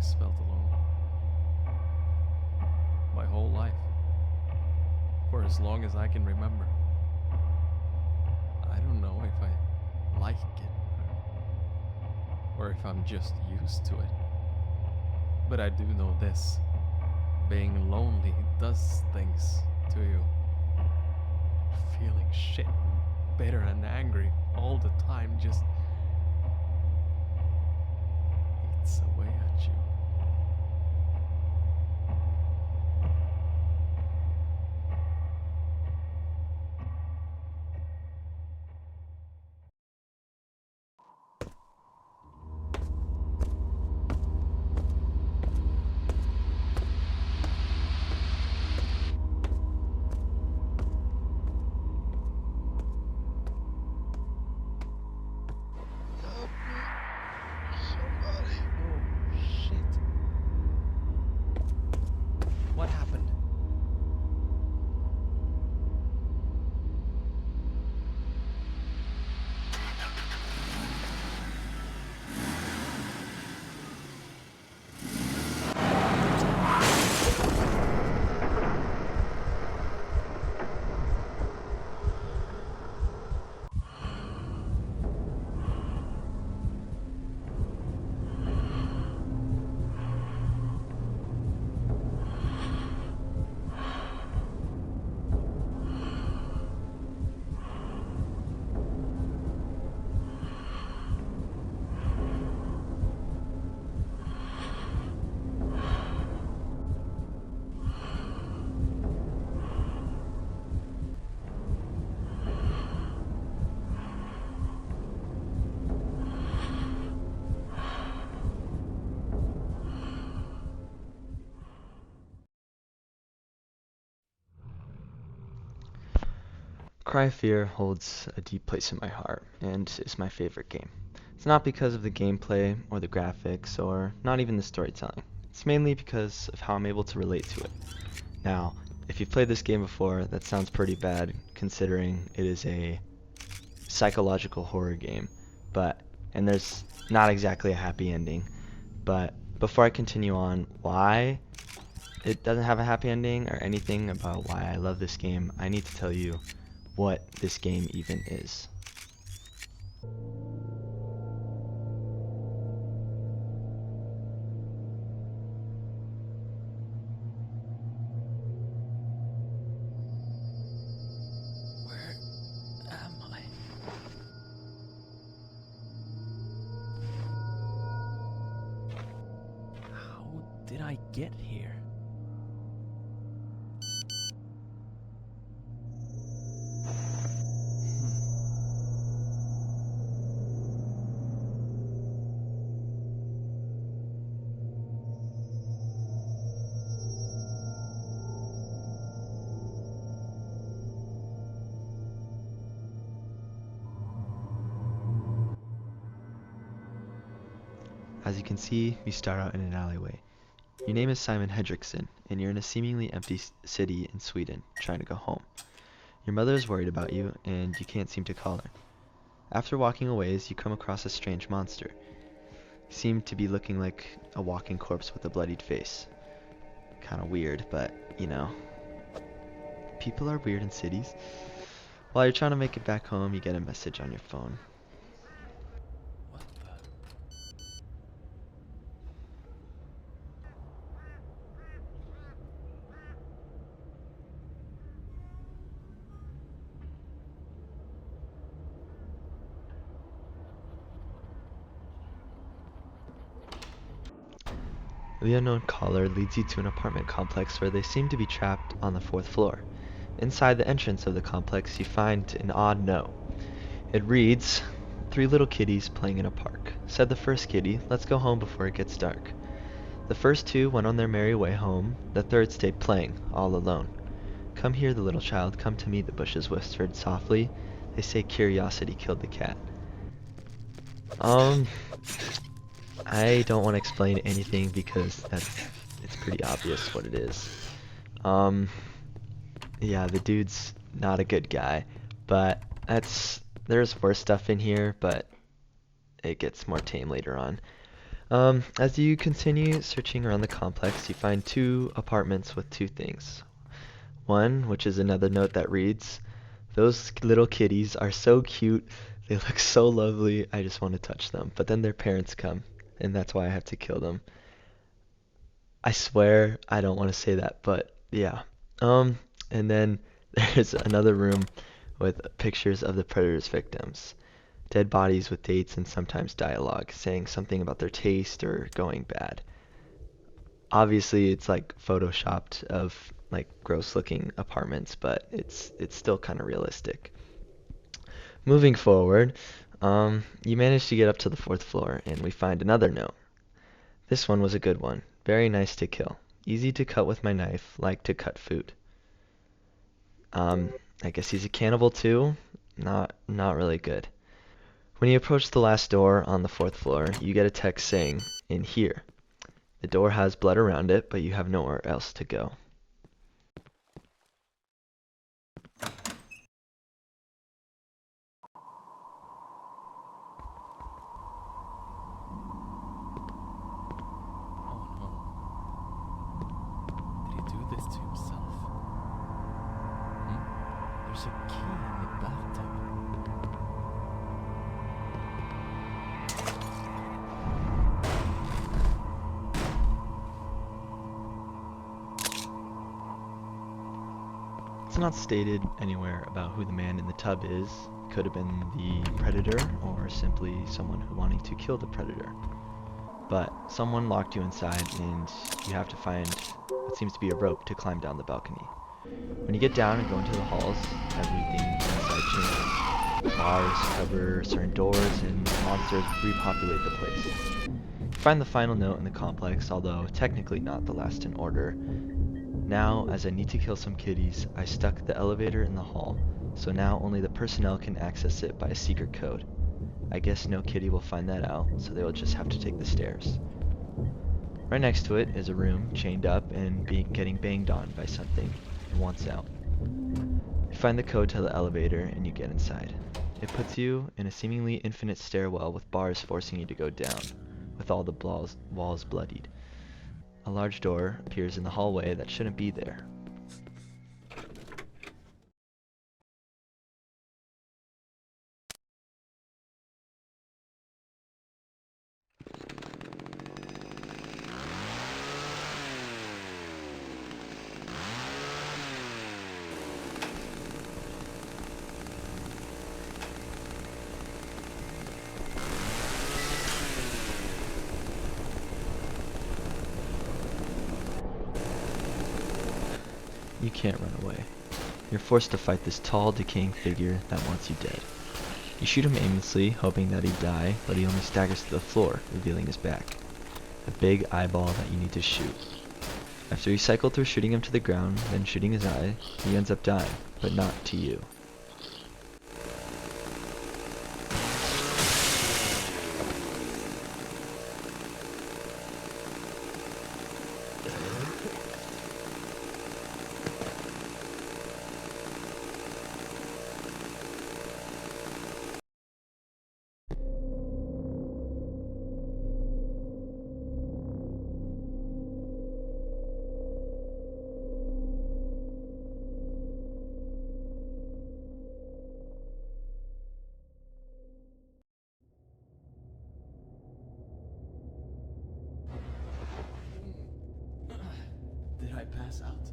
always felt alone. My whole life. For as long as I can remember. I don't know if I like it or if I'm just used to it. But I do know this. Being lonely does things to you. Feeling shit and bitter and angry all the time just eats away at you. Help me. Somebody. Oh, shit. What happened? Cry of Fear holds a deep place in my heart and is my favorite game. It's not because of the gameplay or the graphics or not even the storytelling. It's mainly because of how I'm able to relate to it. Now, if you've played this game before, that sounds pretty bad considering it is a psychological horror game, but and there's not exactly a happy ending. But before I continue on why it doesn't have a happy ending or anything about why I love this game, I need to tell you what this game even is. Where am I? How did I get here? As you can see, we start out in an alleyway. Your name is Simon Hedrickson, and you're in a seemingly empty city in Sweden, trying to go home. Your mother is worried about you, and you can't seem to call her. After walking a ways, you come across a strange monster. He seemed to be looking like a walking corpse with a bloodied face. Kinda weird, but, you know, people are weird in cities. While you're trying to make it back home, you get a message on your phone. What the? The unknown caller leads you to an apartment complex where they seem to be trapped on the fourth floor. Inside the entrance of the complex, you find an odd note. It reads, "Three little kitties playing in a park. Said the first kitty, let's go home before it gets dark. The first two went on their merry way home. The third stayed playing, all alone. Come here, the little child, come to me," the bushes whispered softly. "They say curiosity killed the cat." Um, I don't want to explain anything because it's pretty obvious what it is. Um, yeah, the dude's not a good guy, but there's worse stuff in here, but it gets more tame later on. As you continue searching around the complex, you find 2 apartments with 2 things. One, which is another note that reads, "Those little kitties are so cute. They look so lovely. I just want to touch them." But then their parents come, and that's why I have to kill them. I swear I don't want to say that, but yeah. And then there's another room with pictures of the predator's victims. Dead bodies with dates and sometimes dialogue saying something about their taste or going bad. Obviously, it's like photoshopped of like gross looking apartments, but it's still kind of realistic. Moving forward, you manage to get up to the 4th floor, and we find another note. This one was a good one. Very nice to kill. Easy to cut with my knife, like to cut food. I guess he's a cannibal too. Not really good. When you approach the last door on the 4th floor, you get a text saying, "In here." The door has blood around it, but you have nowhere else to go. Oh no. Did he do this to himself? There's a key in the bathtub. It's not stated anywhere about who the man in the tub is. Could have been the predator or simply someone who wanted to kill the predator. But someone locked you inside and you have to find what seems to be a rope to climb down the balcony. When you get down and go into the halls, everything inside changes. Bars cover certain doors and monsters repopulate the place. You find the final note in the complex, although technically not the last in order. Now, as I need to kill some kitties, I stuck the elevator in the hall, so now only the personnel can access it by a secret code. I guess no kitty will find that out, so they will just have to take the stairs. Right next to it is a room chained up and getting banged on by something. It wants out. You find the code to the elevator and you get inside. It puts you in a seemingly infinite stairwell with bars forcing you to go down, with all the walls bloodied. A large door appears in the hallway that shouldn't be there. You can't run away. You're forced to fight this tall, decaying figure that wants you dead. You shoot him aimlessly, hoping that he'd die, but he only staggers to the floor, revealing his back. A big eyeball that you need to shoot. After you cycle through shooting him to the ground, then shooting his eye, he ends up dying, but not to you. Did I pass out?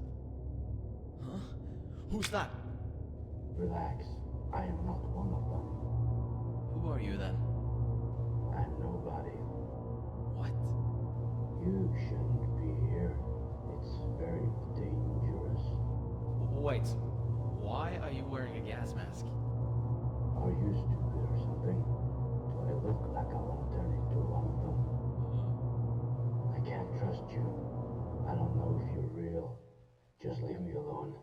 Huh? Who's that? Relax. I am not one of them. Who are you then? I'm nobody. What? You shouldn't be here. It's very dangerous. Wait. Why are you wearing a gas mask? Are you stupid or something? Do I look like I won't turn into one of them? I can't trust you. I don't know if you're real. Just leave me alone.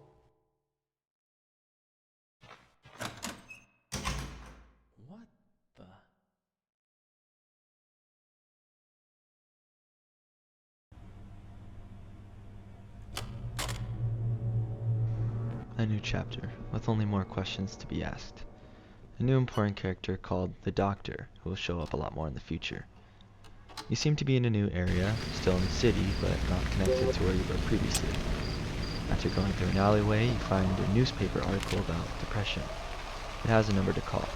What the? A new chapter, with only more questions to be asked. A new important character called the Doctor, who will show up a lot more in the future. You seem to be in a new area, still in the city, but not connected to where you were previously. After going through an alleyway, you find a newspaper article about depression. It has a number to call.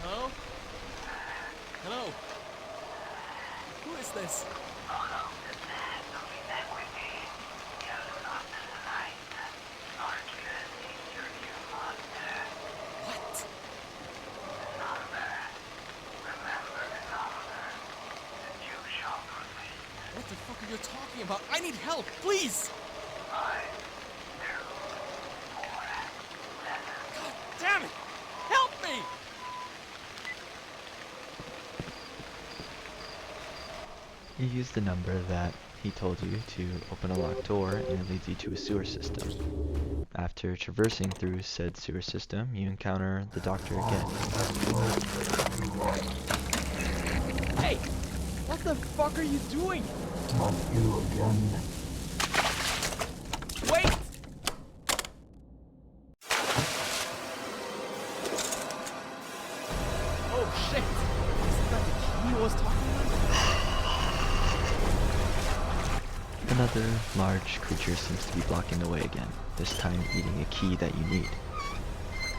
Hello? Hello? Who is this? What? What the fuck are you talking about? I need help, please! God damn it! Help me! You use the number that he told you to open a locked door, and it leads you to a sewer system. After traversing through said sewer system, you encounter the doctor again. Hey! What the fuck are you doing? Not you again. Wait! Oh shit! Isn't that the key I was talking about? Another large creature seems to be blocking the way again, this time eating a key that you need.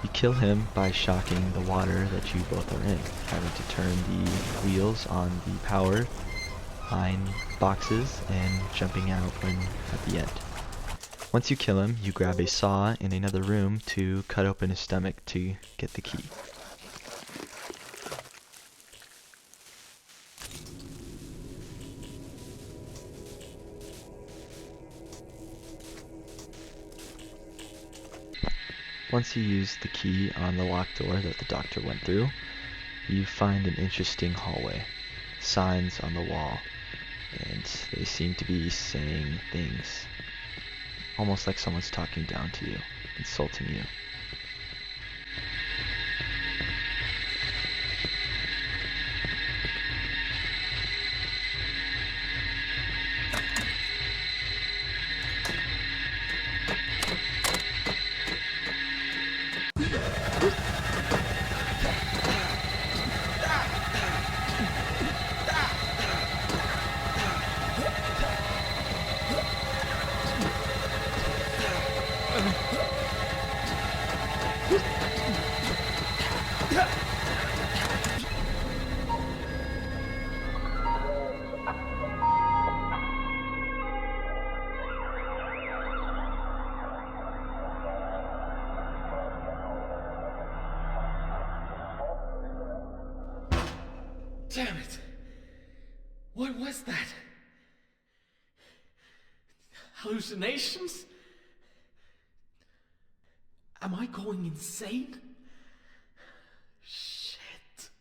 You kill him by shocking the water that you both are in, having to turn the wheels on the power line boxes and jumping out when at the end. Once you kill him, you grab a saw in another room to cut open his stomach to get the key. Once you use the key on the locked door that the doctor went through, you find an interesting hallway. Signs on the wall, and they seem to be saying things. Almost like someone's talking down to you, insulting you. Damn it! What was that? Hallucinations? Am I going insane? Shit.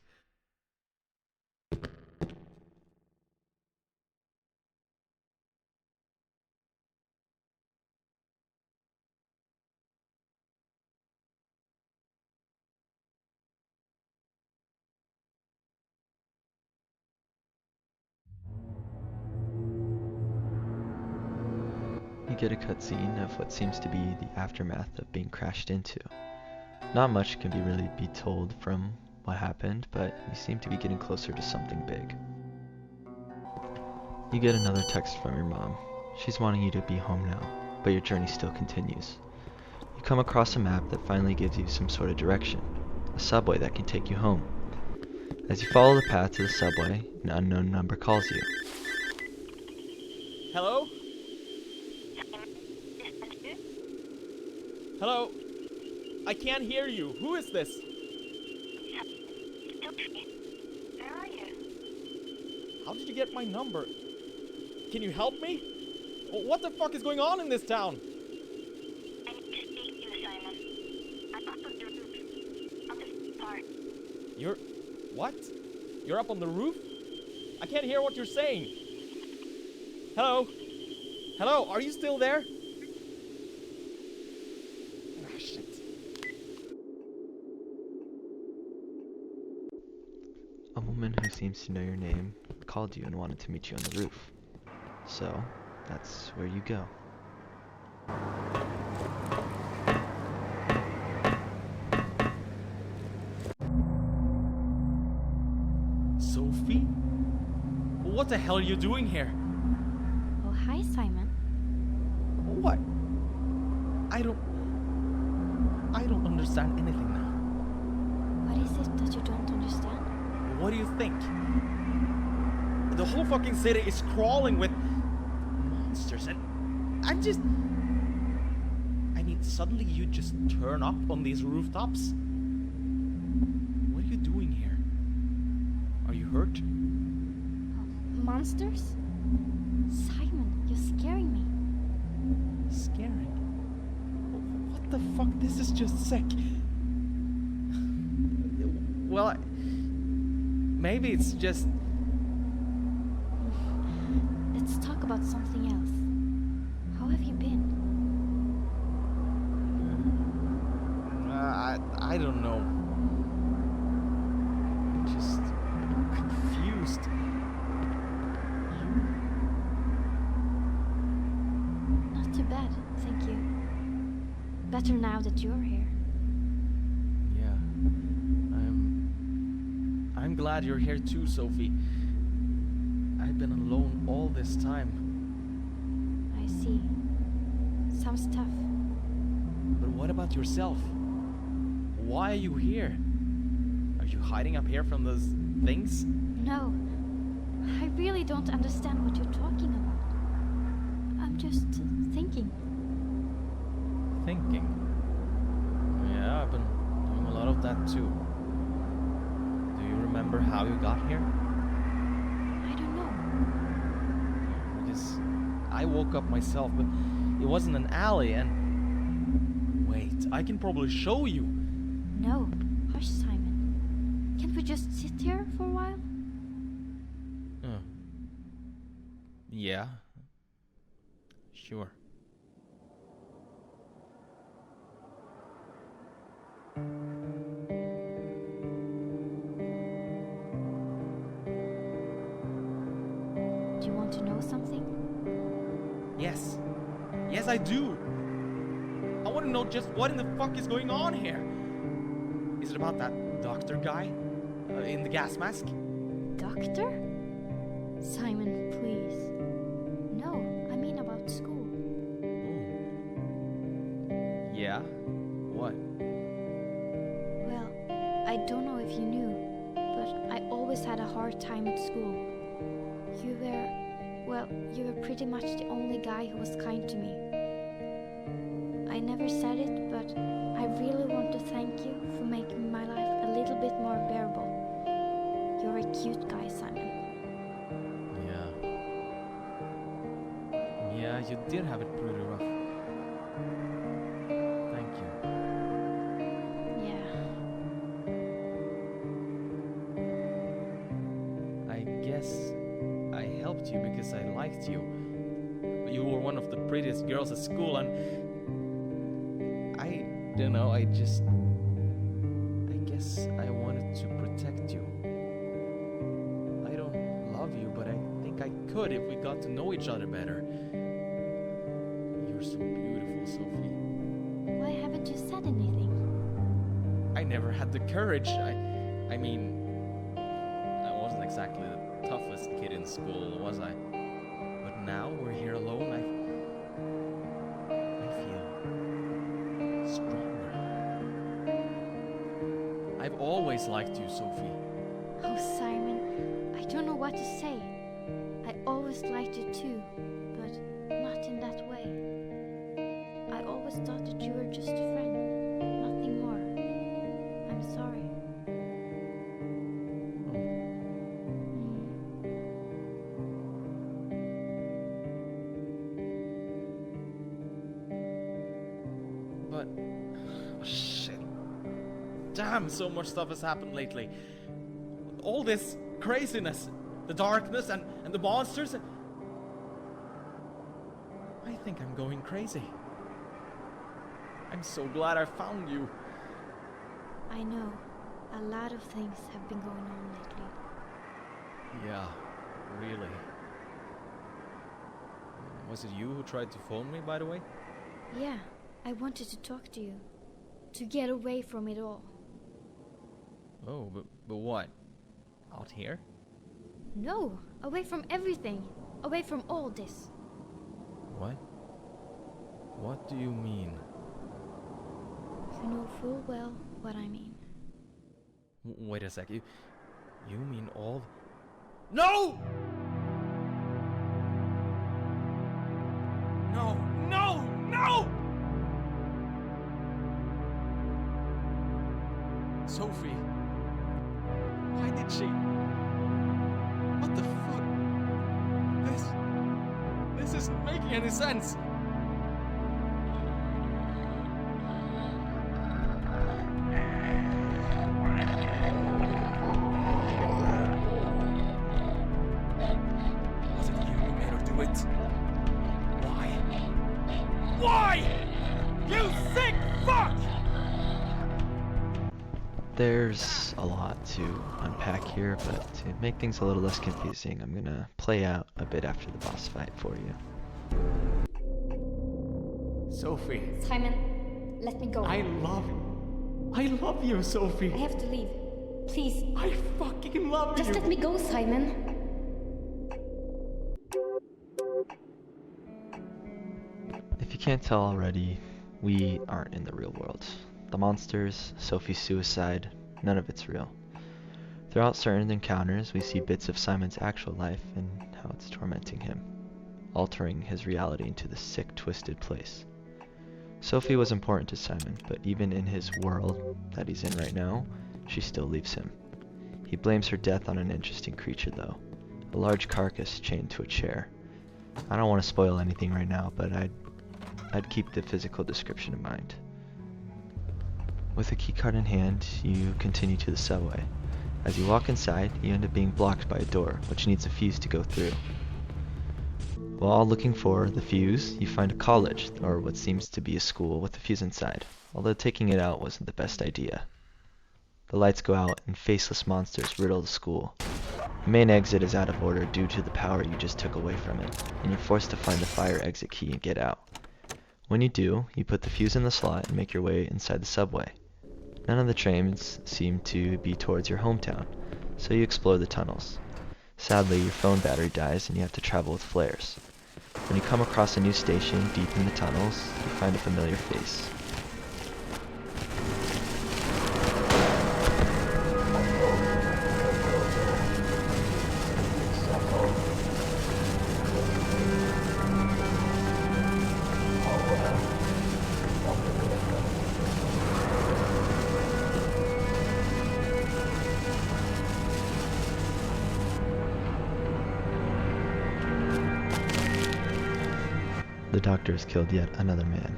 You get a cutscene of what seems to be the aftermath of being crashed into. Not much can really be told from what happened, but you seem to be getting closer to something big. You get another text from your mom. She's wanting you to be home now, but your journey still continues. You come across a map that finally gives you some sort of direction, a subway that can take you home. As you follow the path to the subway, an unknown number calls you. Hello? Hello? I can't hear you. Who is this? Where are you? How did you get my number? Can you help me? What the fuck is going on in this town? I need to speak to you, Simon. I'm up on the roof. Up this part. You're... what? You're up on the roof? I can't hear what you're saying. Hello? Hello, are you still there? Ah, shit. A woman who seems to know your name called you and wanted to meet you on the roof. So, that's where you go. Sophie? What the hell are you doing here? Oh, hi, Simon. What? I don't understand anything now. What is it that you don't understand? What do you think? The whole fucking city is crawling with monsters, and I'm just... I mean, suddenly you just turn up on these rooftops? What are you doing here? Are you hurt? Monsters? Simon, you're scaring me. Scaring? What the fuck? This is just sick. Well, maybe it's just... Let's talk about something else. How have you been? I don't know. I'm just confused. Not too bad, thank you. Better now that you're here. Yeah. I'm glad you're here too, Sophie. I've been alone all this time. I see. Sounds tough. But what about yourself? Why are you here? Are you hiding up here from those things? No, I really don't understand what you're talking about. I'm just thinking. Thinking? Yeah, I've been doing a lot of that too. Do you remember how you got here? I don't know. Because I woke up myself, but it wasn't an alley, and... Wait, I can probably show you. No, hush, Simon. Can't we just sit here for a while? Yeah. Sure. Do you want to know something? Yes. Yes, I do. I want to know just what in the fuck is going on here. Is it about that doctor guy in the gas mask? Doctor? Simon, please. No, I mean about school. Oh. Yeah? What? Well, I don't know if you knew, but I always had a hard time at school. You were pretty much the only guy who was kind to me. I never said it, but I really want to thank you for making my life a little bit more bearable. You're a cute guy, Simon. Yeah, you did have it pretty rough. Thank you. Yeah. I guess I helped you because I liked you. You were one of the prettiest girls at school, and I don't know, I guess I wanted to protect you. I don't love you, but I think I could if we got to know each other better. You're so beautiful, Sophie. Why haven't you said anything? I never had the courage. I mean, I wasn't exactly the toughest kid in school, was I? But now we're here alone, I feel stronger. I've always liked you, Sophie. Oh, Simon, I don't know what to say. I always liked you too, but not in that way. I always thought that you were just a friend, nothing more. I'm sorry. But... oh, shit. Damn, so much stuff has happened lately. All this craziness, the darkness and the monsters. I think I'm going crazy. I'm so glad I found you. I know. A lot of things have been going on lately. Yeah, really. Was it you who tried to phone me, by the way? Yeah, I wanted to talk to you. To get away from it all. Oh, but what? Out here? No, away from everything. Away from all this. What? What do you mean? You know full well what I mean. Wait a sec, you mean all... No! No, no, no! Sophie! Why did she... What the fuck? This isn't making any sense! Was it you who made her do it? Why? Why? You sick fuck! There's a lot to unpack here, but to make things a little less confusing, I'm gonna play out a bit after the boss fight for you. Sophie, Simon, let me go. I love you, Sophie. I have to leave. Please, I fucking love just you. let me go, Simon. If you can't tell already, we aren't in the real world. The monsters, Sophie's suicide, none of it's real. Throughout certain encounters, we see bits of Simon's actual life and how it's tormenting him, altering his reality into this sick, twisted place. Sophie was important to Simon, but even in his world that he's in right now, she still leaves him. He blames her death on an interesting creature though, a large carcass chained to a chair. I don't want to spoil anything right now, but I'd keep the physical description in mind. With a keycard in hand, you continue to the subway. As you walk inside, you end up being blocked by a door, which needs a fuse to go through. While looking for the fuse, you find a college, or what seems to be a school, with a fuse inside, although taking it out wasn't the best idea. The lights go out and faceless monsters riddle the school. The main exit is out of order due to the power you just took away from it, and you're forced to find the fire exit key and get out. When you do, you put the fuse in the slot and make your way inside the subway. None of the trains seem to be towards your hometown, so you explore the tunnels. Sadly, your phone battery dies and you have to travel with flares. When you come across a new station deep in the tunnels, you find a familiar face. The doctor has killed yet another man.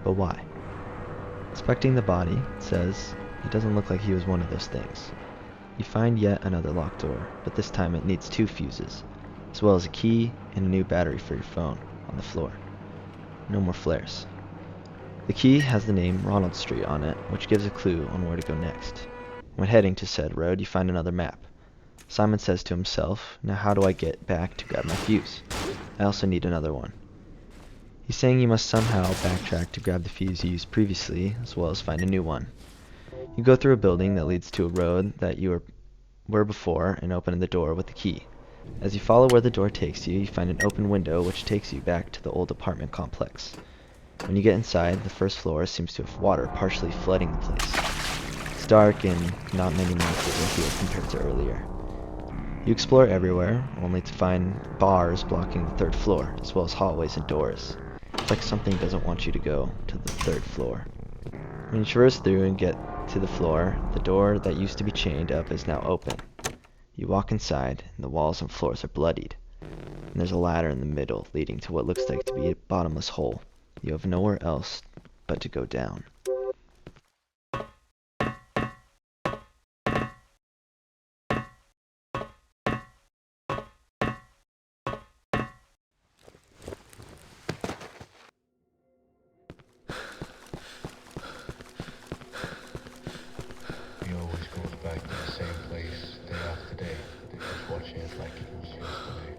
But why? Inspecting the body, it says he doesn't look like he was one of those things. You find yet another locked door, but this time it needs 2 fuses, as well as a key and a new battery for your phone on the floor. No more flares. The key has the name Ronald Street on it, which gives a clue on where to go next. When heading to said road, you find another map. Simon says to himself, now how do I get back to grab my fuse? I also need another one. He's saying you must somehow backtrack to grab the fuse you used previously, as well as find a new one. You go through a building that leads to a road that you were before and open the door with the key. As you follow where the door takes you, you find an open window which takes you back to the old apartment complex. When you get inside, the first floor seems to have water partially flooding the place. It's dark and not many monsters are here compared to earlier. You explore everywhere, only to find bars blocking the 3rd floor, as well as hallways and doors. It's like something doesn't want you to go to the 3rd floor. When you traverse through and get to the floor, the door that used to be chained up is now open. You walk inside, and the walls and floors are bloodied. And there's a ladder in the middle leading to what looks like to be a bottomless hole. You have nowhere else but to go down. He always goes back to the same place day after day. They just watching it like it was yesterday.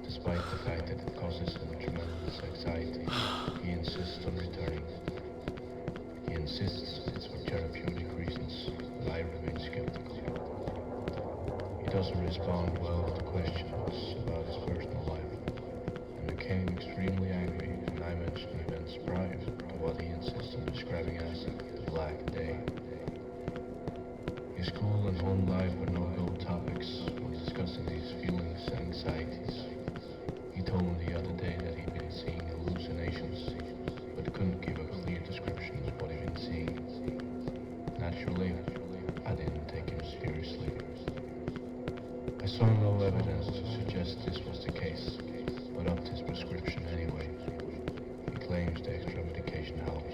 This despite the fact that it causes him tremendous anxiety, he insists on returning. He insists it's for therapeutic reasons, but I remain skeptical. He doesn't respond well to questions about his personal life, and became extremely angry when I mentioned events prior to what he insists on describing as the Black Day. His school and home life were no-go topics when discussing these feelings and anxieties. He told me the other day that he'd been seeing hallucinations, but couldn't give a clear description of what he'd been seeing. Naturally, I didn't take him seriously. I saw no evidence to suggest this was the case, but upped his prescription anyway. He claims the extra medication helps.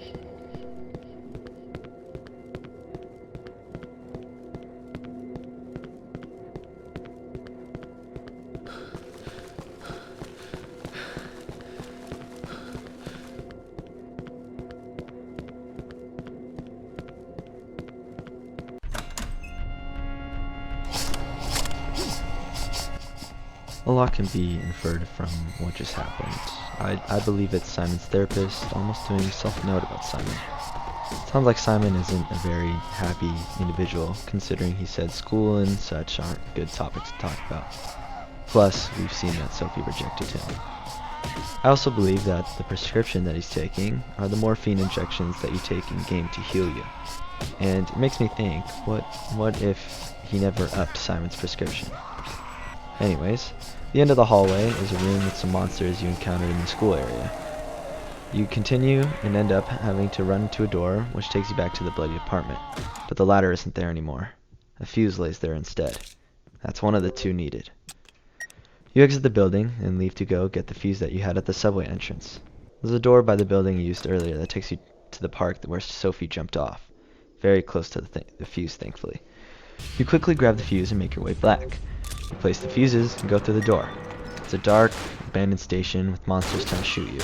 A lot can be inferred from what just happened. I believe it's Simon's therapist almost doing a self-note about Simon. Sounds like Simon isn't a very happy individual, considering he said school and such aren't good topics to talk about. Plus, we've seen that Sophie rejected him. I also believe that the prescription that he's taking are the morphine injections that you take in-game to heal you. And it makes me think, what if he never upped Simon's prescription? Anyways, the end of the hallway is a room with some monsters you encountered in the school area. You continue and end up having to run to a door which takes you back to the bloody apartment, but the ladder isn't there anymore. A fuse lays there instead. That's one of the two needed. You exit the building and leave to go get the fuse that you had at the subway entrance. There's a door by the building you used earlier that takes you to the park where Sophie jumped off. Very close to the fuse, thankfully. You quickly grab the fuse and make your way back. You place the fuses and go through the door. It's a dark, abandoned station with monsters trying to shoot you.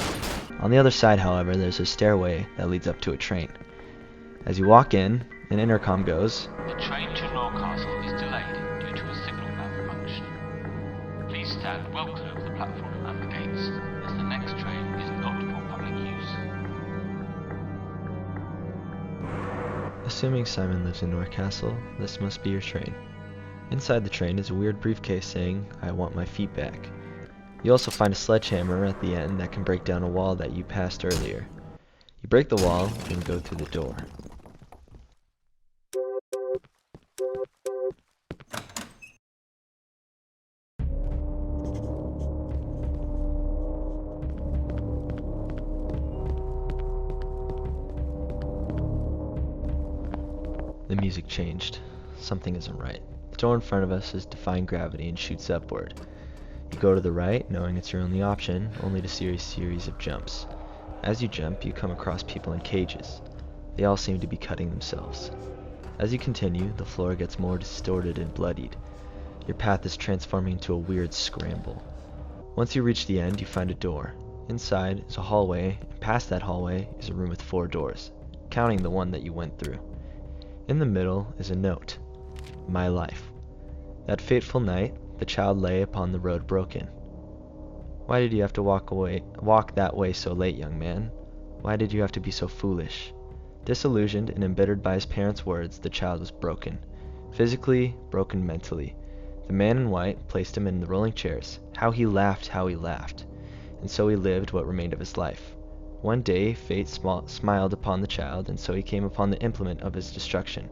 On the other side, however, there's a stairway that leads up to a train. As you walk in, an intercom goes, "The train to Norcastle is delayed due to a signal malfunction. Please stand well clear of the platform and the gates, as the next train is not for public use." Assuming Simon lives in Norcastle, this must be your train. Inside the train is a weird briefcase saying, "I want my feet back." You also find a sledgehammer at the end that can break down a wall that you passed earlier. You break the wall and go through the door. The music changed. Something isn't right. The door in front of us is defying gravity and shoots upward. You go to the right, knowing it's your only option, only to see a series of jumps. As you jump, you come across people in cages. They all seem to be cutting themselves. As you continue, the floor gets more distorted and bloodied. Your path is transforming into a weird scramble. Once you reach the end, you find a door. Inside is a hallway, and past that hallway is a room with 4 doors, counting the one that you went through. In the middle is a note. My life. That fateful night, the child lay upon the road broken. Why did you have to walk that way so late, young man? Why did you have to be so foolish? Disillusioned and embittered by his parents' words, the child was broken. Physically, broken mentally. The man in white placed him in the rolling chairs. How he laughed. And so he lived what remained of his life. One day, fate smiled upon the child, and so he came upon the implement of his destruction.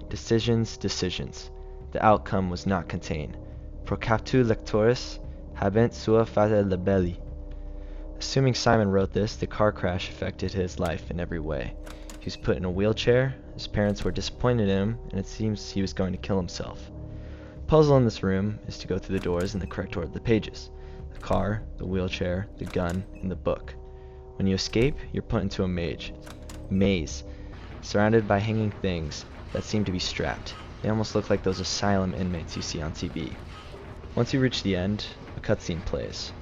Decisions. The outcome was not contained. Pro captu lectoris habent sua fata libelli. Assuming Simon wrote this, the car crash affected his life in every way. He was put in a wheelchair, his parents were disappointed in him, and it seems he was going to kill himself. The puzzle in this room is to go through the doors in the correct order of the pages. The car, the wheelchair, the gun, and the book. When you escape, you're put into a maze, surrounded by hanging things that seem to be strapped. They almost look like those asylum inmates you see on TV. Once you reach the end, a cutscene plays.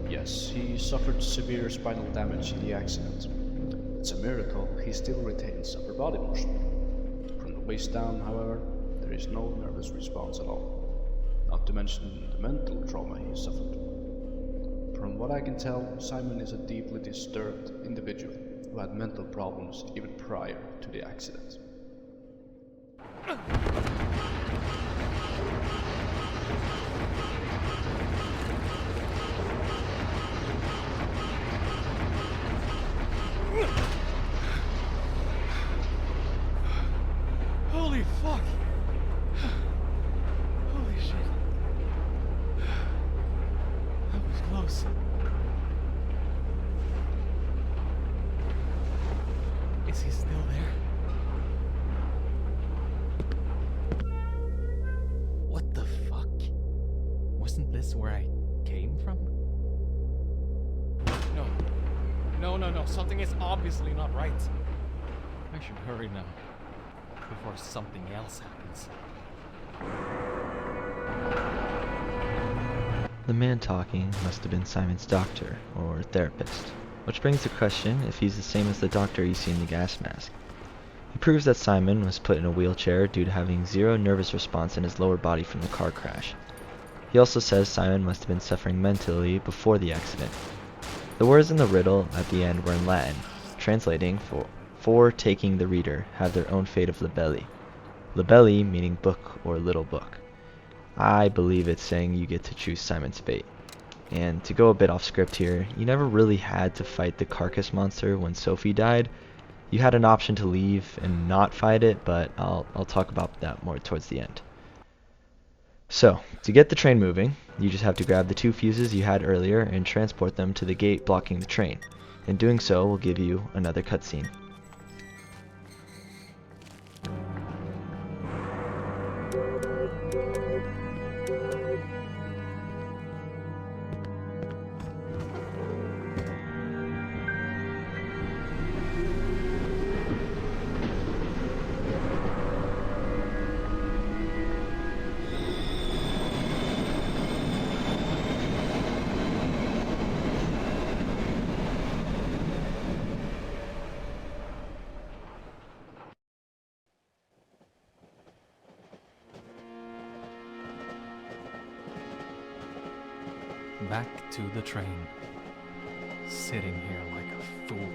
Yes, he suffered severe spinal damage in the accident. It's a miracle he still retains upper body motion. From the waist down, however, there is no nervous response at all. not to mention the mental trauma he suffered. From what I can tell, Simon is a deeply disturbed individual who had mental problems even prior to the accident. Holy fuck! Holy shit. That was close. Is he still there? What the fuck? Wasn't this where I came from? No. No. Something is obviously not right. I should hurry now. Before something else happens. The man talking must have been Simon's doctor, or therapist, which brings the question if he's the same as the doctor you see in the gas mask. He proves that Simon was put in a wheelchair due to having zero nervous response in his lower body from the car crash. He also says Simon must have been suffering mentally before the accident. The words in the riddle at the end were in Latin, translating for taking the reader have their own fate of libelli. Libelli meaning book or little book. I believe it's saying you get to choose Simon's fate. And to go a bit off script here, you never really had to fight the carcass monster when Sophie died. You had an option to leave and not fight it, but I'll talk about that more towards the end. So, to get the train moving, you just have to grab the 2 fuses you had earlier and transport them to the gate blocking the train. And doing so will give you another cutscene. Back to the train. Sitting here like a fool.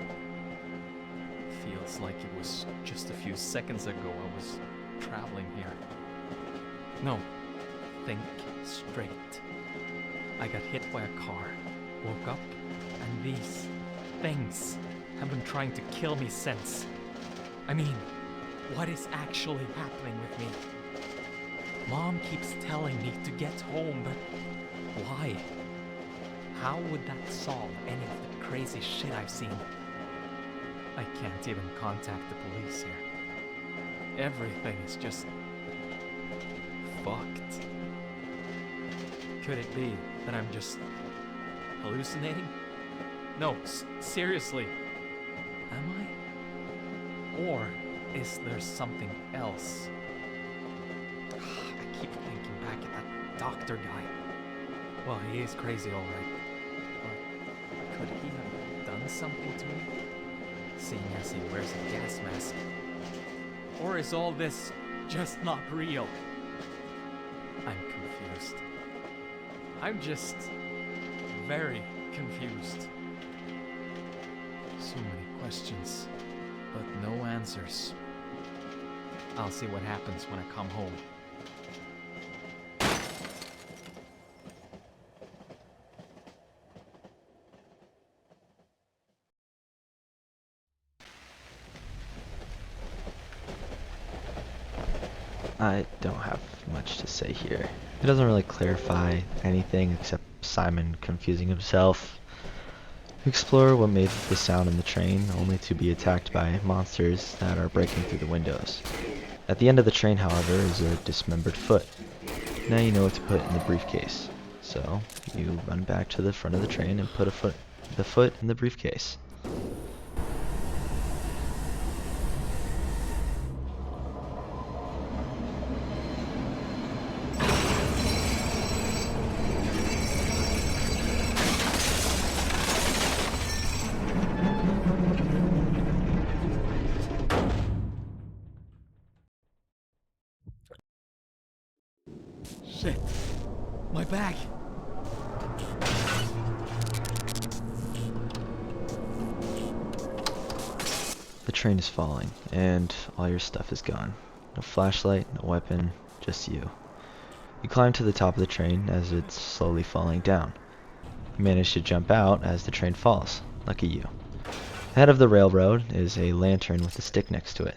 Feels like it was just a few seconds ago I was traveling here. No, think straight. I got hit by a car, woke up, and these things have been trying to kill me since. I mean, what is actually happening with me? Mom keeps telling me to get home, but why? How would that solve any of the crazy shit I've seen? I can't even contact the police here. Everything is just fucked. Could it be that I'm just hallucinating? No, seriously. Am I? Or is there something else? I keep thinking back at that doctor guy. Well, he is crazy, all right. But could he have done something to me? Seeing as he wears a gas mask. Or is all this just not real? I'm confused. I'm just very confused. So many questions, but no answers. I'll see what happens when I come home. I don't have much to say here. It doesn't really clarify anything except Simon confusing himself. We explore what made the sound in the train, only to be attacked by monsters that are breaking through the windows. At the end of the train, however, is a dismembered foot. Now you know what to put in the briefcase. So, you run back to the front of the train and put the foot in the briefcase. Shit. My bag! The train is falling, and all your stuff is gone. No flashlight, no weapon, just you. You climb to the top of the train as it's slowly falling down. You manage to jump out as the train falls. Lucky you. Ahead of the railroad is a lantern with a stick next to it.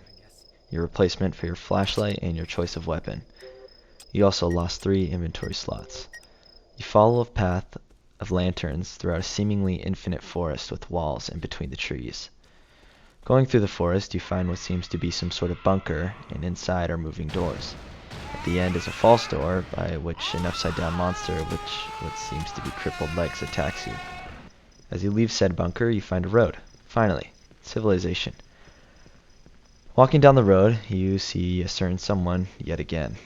Your replacement for your flashlight and your choice of weapon. You also lost 3 inventory slots. You follow a path of lanterns throughout a seemingly infinite forest with walls in between the trees. Going through the forest, you find what seems to be some sort of bunker, and inside are moving doors. At the end is a false door, by which an upside-down monster with what seems to be crippled legs attacks you. As you leave said bunker, you find a road. Finally, civilization. Walking down the road, you see a certain someone yet again.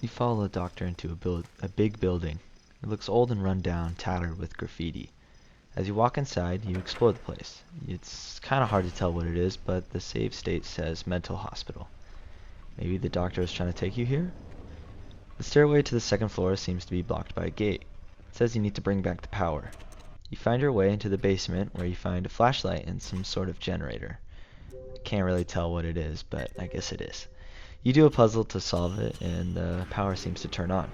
You follow the doctor into a big building. It looks old and run down, tattered with graffiti. As you walk inside, you explore the place. It's kind of hard to tell what it is, but the save state says mental hospital. Maybe the doctor is trying to take you here? The stairway to the second floor seems to be blocked by a gate. It says you need to bring back the power. You find your way into the basement where you find a flashlight and some sort of generator. I can't really tell what it is, but I guess it is. You do a puzzle to solve it, and the power seems to turn on.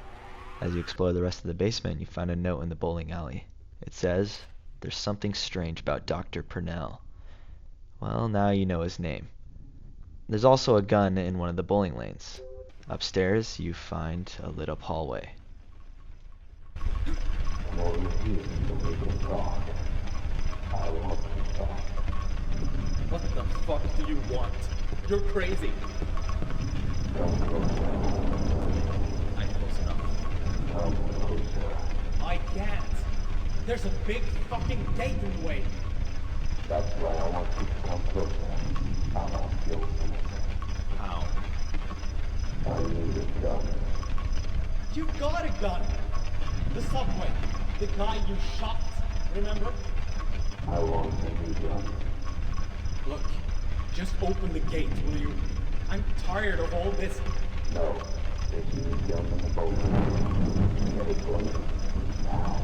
As you explore the rest of the basement, you find a note in the bowling alley. It says, "There's something strange about Dr. Purnell." Well, now you know his name. There's also a gun in one of the bowling lanes. Upstairs, you find a lit up hallway. More refusing to wake and talk. I want to talk. What the fuck do you want? You're crazy. Come closer. I'm close enough. Come closer. I can't. There's a big fucking gate in the way. That's why I want you to come closer. I want your peace. How? I need a gun. You got a gun. The subway. The guy you shot. Remember? I want a new gun. Look, just open the gate, will you? I'm tired of all this. No. There's a new gun in the boat. Get it for me. Now.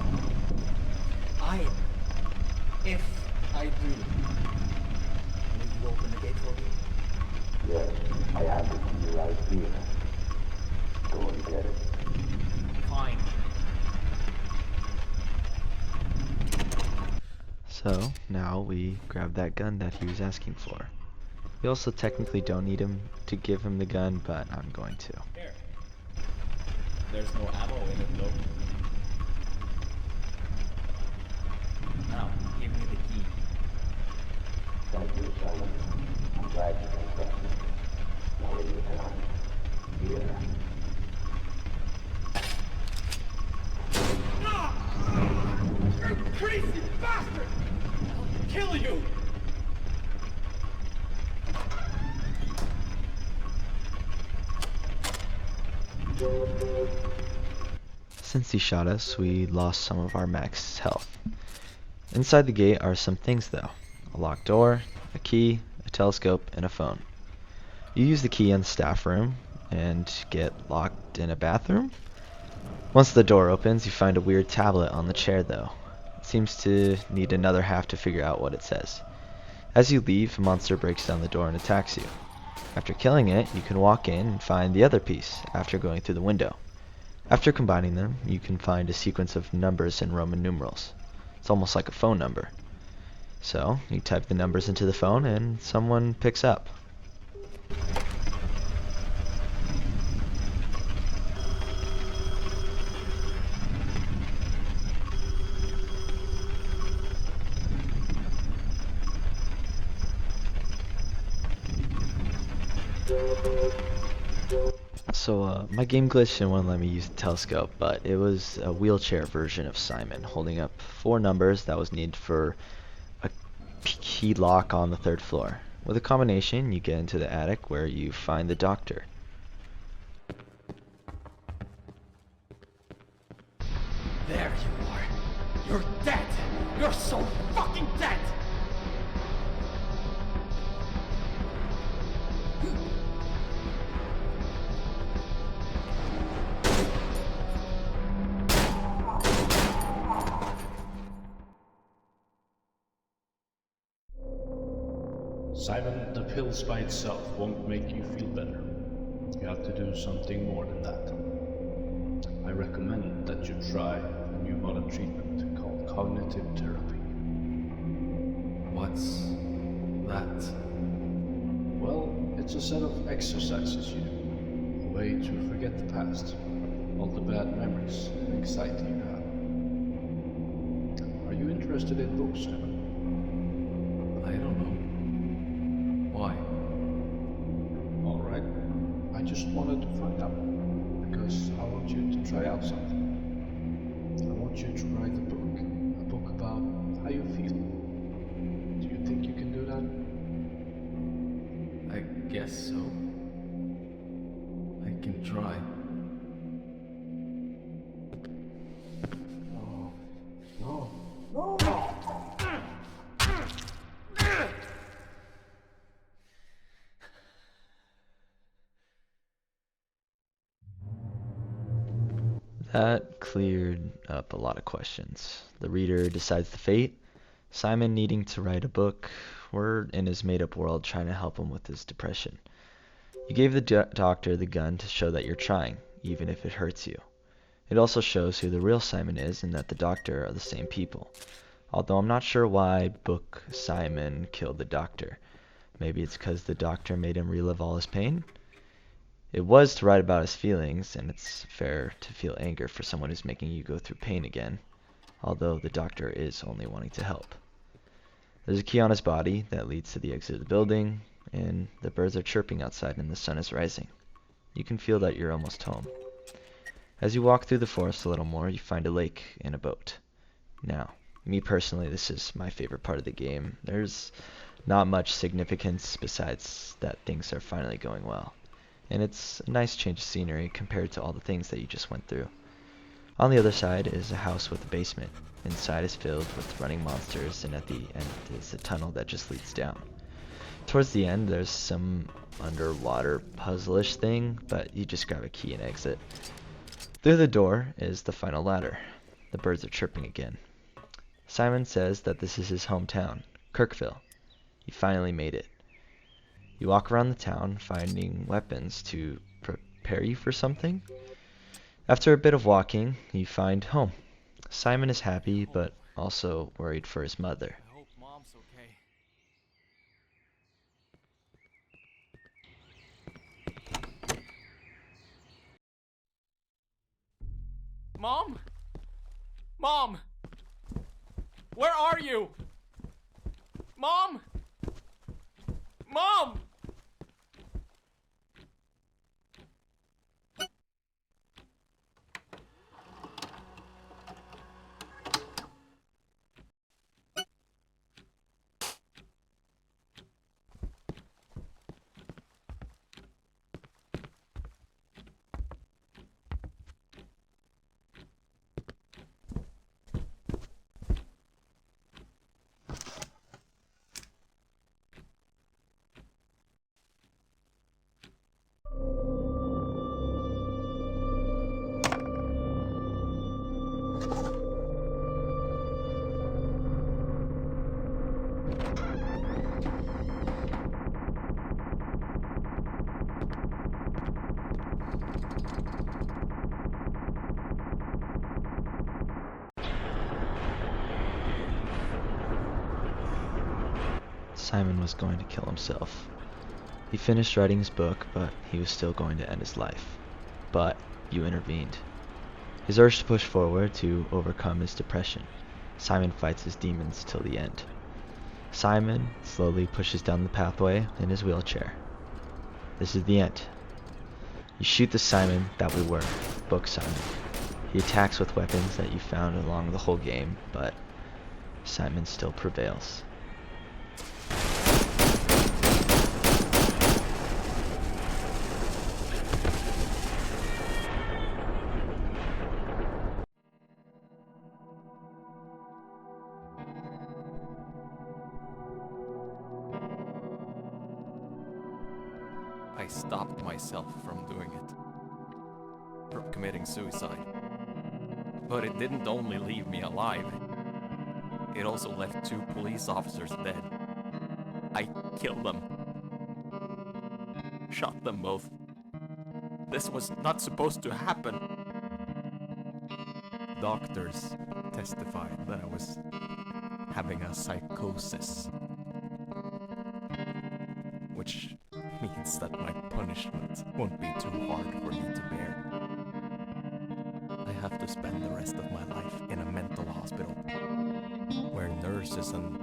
If I do, will you open the gate for me? Yes, I have the key right here. Go and get it. Fine. So, now we grab that gun that he was asking for. We also technically don't need him to give him the gun, but I'm going to. Here. There's no ammo in it though. Now, give me the key. Thank you, Simon. I'm glad you can trust me. Now in your time. Here. You crazy bastard! I'll kill you! Since he shot us, we lost some of our max health. Inside the gate are some things though. A locked door, a key, a telescope, and a phone. You use the key in the staff room and get locked in a bathroom. Once the door opens, you find a weird tablet on the chair though. It seems to need another half to figure out what it says. As you leave, a monster breaks down the door and attacks you. After killing it, you can walk in and find the other piece after going through the window. After combining them, you can find a sequence of numbers in Roman numerals. It's almost like a phone number. So, you type the numbers into the phone and someone picks up. So, my game glitched and wouldn't let me use the telescope, but it was a wheelchair version of Simon, holding up 4 numbers that was needed for a key lock on the 3rd floor. With a combination, you get into the attic where you find the doctor. There you are. You're dead. You're so fucking dead! Simon, the pills by itself won't make you feel better. You have to do something more than that. I recommend that you try a new modern treatment called cognitive therapy. What's that? Well, it's a set of exercises you do, a way to forget the past, all the bad memories and anxiety you have. Are you interested in books, Simon? I don't know. Why? Alright, I just wanted to find out, because I want you to try out something. I want you to write a book about how you feel. Do you think you can do that? I guess so. I can try. That cleared up a lot of questions. The reader decides the fate, Simon needing to write a book, we're in his made-up world trying to help him with his depression. You gave the doctor the gun to show that you're trying, even if it hurts you. It also shows who the real Simon is and that the doctor are the same people. Although I'm not sure why Book Simon killed the doctor. Maybe it's because the doctor made him relive all his pain? It was to write about his feelings, and it's fair to feel anger for someone who's making you go through pain again, although the doctor is only wanting to help. There's a key on his body that leads to the exit of the building, and the birds are chirping outside and the sun is rising. You can feel that you're almost home. As you walk through the forest a little more, you find a lake and a boat. Now, me personally, this is my favorite part of the game. There's not much significance besides that things are finally going well. And it's a nice change of scenery compared to all the things that you just went through. On the other side is a house with a basement. Inside is filled with running monsters, and at the end is a tunnel that just leads down. Towards the end there's some underwater puzzle-ish thing, but you just grab a key and exit. Through the door is the final ladder. The birds are chirping again. Simon says that this is his hometown, Kirkville. He finally made it. You walk around the town, finding weapons to prepare you for something. After a bit of walking, you find home. Simon is happy, but also worried for his mother. I hope Mom's okay. Mom? Mom! Where are you? Mom! Mom! Simon was going to kill himself. He finished writing his book, but he was still going to end his life. But you intervened. His urge to push forward to overcome his depression, Simon fights his demons till the end. Simon slowly pushes down the pathway in his wheelchair. This is the end. You shoot the Simon that we were, Book Simon. He attacks with weapons that you found along the whole game, but Simon still prevails. I stopped myself from doing it, from committing suicide. But it didn't only leave me alive, it also left 2 police officers dead. I killed them. Shot them both. This was not supposed to happen. Doctors testified that I was having a psychosis, which means that my punishment won't be too hard for me to bear. I have to spend the rest of my life in a mental hospital, where nurses and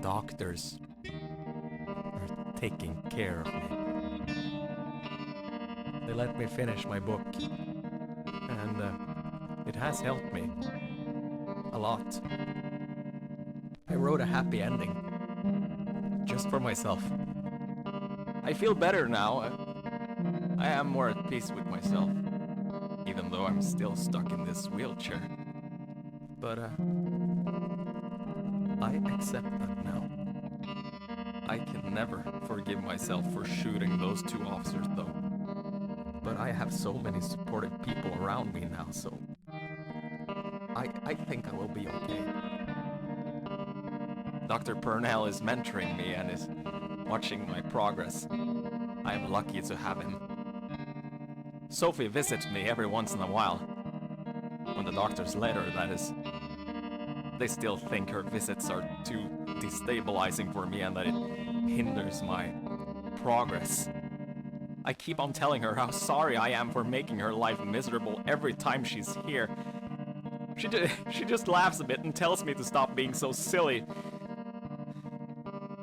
doctors are taking care of me. They let me finish my book, and it has helped me a lot. I wrote a happy ending, just for myself. I feel better now. I am more at peace with myself, even though I'm still stuck in this wheelchair. But I accept that now. I can never forgive myself for shooting those 2 officers though. But I have so many supportive people around me now, so I think I will be okay. Dr. Purnell is mentoring me and is watching my progress. I am lucky to have him. Sophie visits me every once in a while. When the doctors let her, that is. They still think her visits are too destabilizing for me and that it hinders my progress. I keep on telling her how sorry I am for making her life miserable every time she's here. She just laughs a bit and tells me to stop being so silly.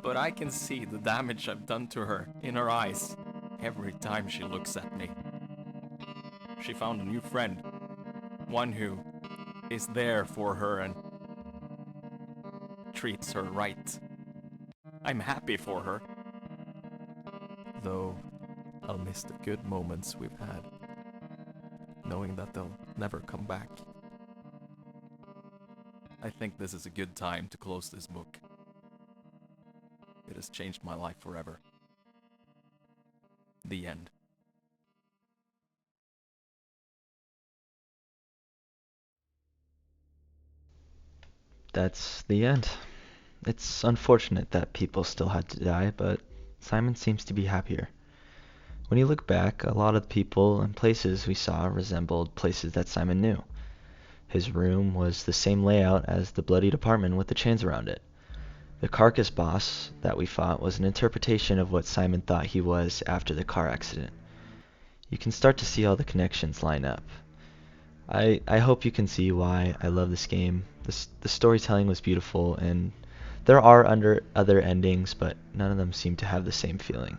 But I can see the damage I've done to her in her eyes every time she looks at me. She found a new friend, one who is there for her and treats her right. I'm happy for her, though I'll miss the good moments we've had, knowing that they'll never come back. I think this is a good time to close this book. It has changed my life forever. The end. That's the end. It's unfortunate that people still had to die, but Simon seems to be happier. When you look back, a lot of the people and places we saw resembled places that Simon knew. His room was the same layout as the bloodied apartment with the chains around it. The carcass boss that we fought was an interpretation of what Simon thought he was after the car accident. You can start to see all the connections line up. I hope you can see why I love this game. The storytelling was beautiful, and there are other endings, but none of them seem to have the same feeling.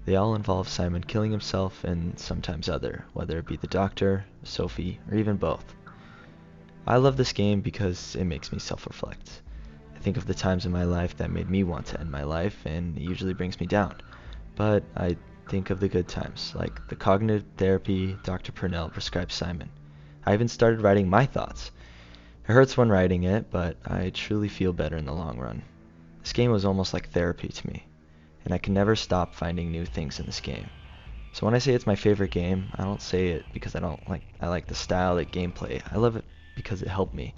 They all involve Simon killing himself and sometimes other, whether it be the doctor, Sophie, or even both. I love this game because it makes me self-reflect. I think of the times in my life that made me want to end my life, and it usually brings me down. But I think of the good times, like the cognitive therapy Dr. Purnell prescribed Simon. I even started writing my thoughts. It hurts when writing it, but I truly feel better in the long run. This game was almost like therapy to me, and I can never stop finding new things in this game. So when I say it's my favorite game, I don't say it because I like the style, the gameplay. I love it because it helped me.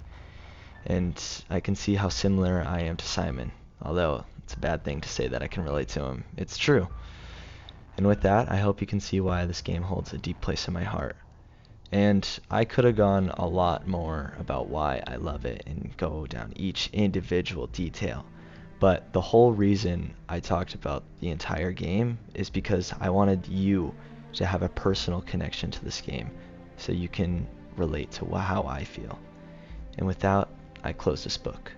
And I can see how similar I am to Simon. Although it's a bad thing to say that I can relate to him. It's true. And with that, I hope you can see why this game holds a deep place in my heart. And I could have gone a lot more about why I love it and go down each individual detail. But the whole reason I talked about the entire game is because I wanted you to have a personal connection to this game so you can relate to how I feel. And with that, I close this book.